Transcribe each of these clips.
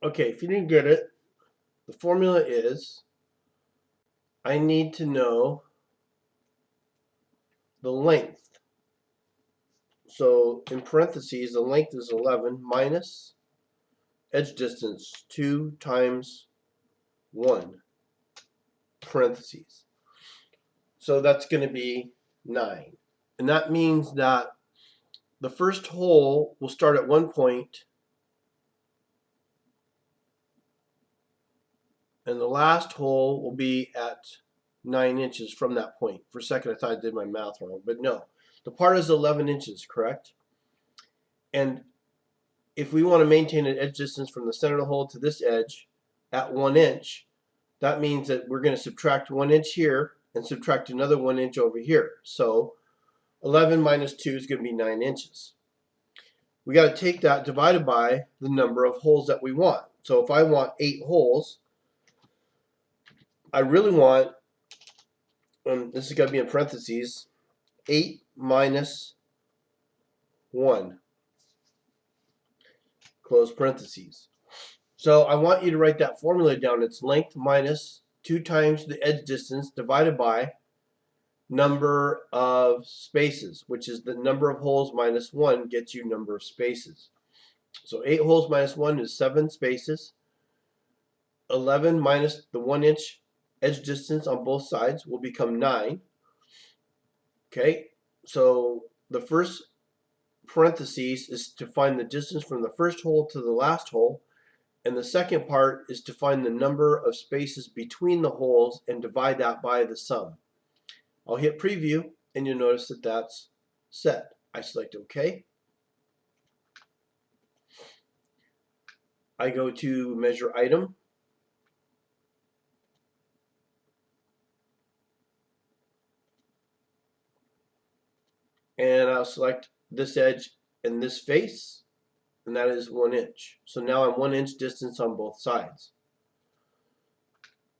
Okay, if you didn't get it, the formula is I need to know the length. So in parentheses, the length is 11 minus edge distance 2 times 1 parentheses. So that's going to be 9. And that means that the first hole will start at 1 point and the last hole will be at 9 inches from that point. For a second I thought I did my math wrong, but no. The part is 11 inches, correct? And if we want to maintain an edge distance from the center of the hole to this edge at 1 inch, that means that we're going to subtract 1 inch here and subtract another 1 inch over here. So 11 minus 2 is going to be 9 inches. We got to take that divided by the number of holes that we want. So if I want 8 holes, I really want, this is going to be in parentheses, 8 minus 1, close parentheses. So I want you to write that formula down. It's length minus 2 times the edge distance divided by number of spaces, which is the number of holes minus 1 gets you number of spaces. So 8 holes minus 1 is 7 spaces. 11 minus the 1 inch edge distance on both sides will become 9. Okay, so the first parentheses is to find the distance from the first hole to the last hole, and the second part is to find the number of spaces between the holes and divide that by the sum. I'll hit preview and you'll notice that that's set. I select OK. I go to measure item. And I'll select this edge and this face, and that is 1 inch. So now I'm 1 inch distance on both sides.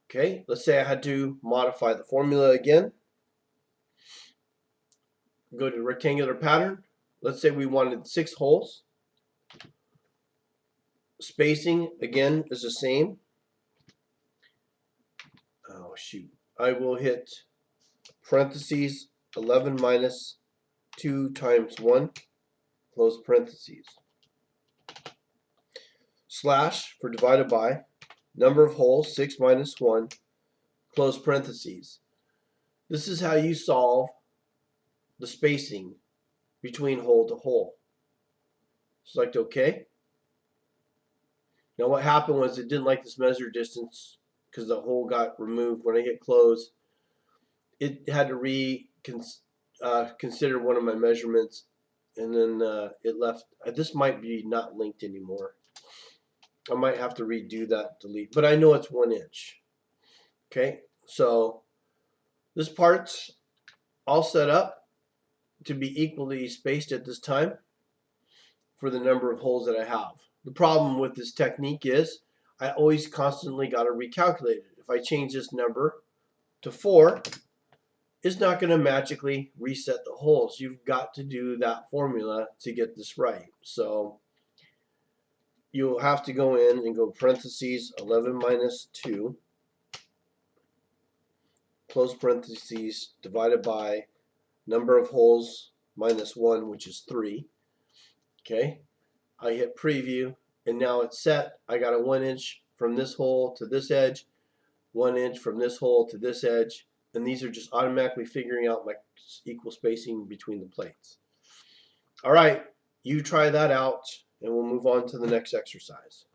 Okay, let's say I had to modify the formula again. Go to rectangular pattern. Let's say we wanted 6 holes. Spacing again is the same. Oh shoot. I will hit parentheses 11 minus 2 times 1, close parentheses. Slash for divided by number of holes, 6 minus 1, close parentheses. This is how you solve the spacing between hole to hole. Select OK. Now what happened was it didn't like this measure distance because the hole got removed. When I hit close, it had to consider one of my measurements, and then it left. This might be not linked anymore. I might have to redo that delete, but I know it's 1 inch. Okay, so this part's all set up to be equally spaced at this time for the number of holes that I have. The problem with this technique is I always constantly got to recalculate it. If I change this number to 4, it's not going to magically reset the holes. You've got to do that formula to get this right. So you'll have to go in and go parentheses 11 minus 2, close parentheses, divided by number of holes minus 1, which is 3. Okay, I hit preview and now it's set. I got a 1 inch from this hole to this edge, 1 inch from this hole to this edge, and these are just automatically figuring out my equal spacing between the plates. All right, you try that out and we'll move on to the next exercise.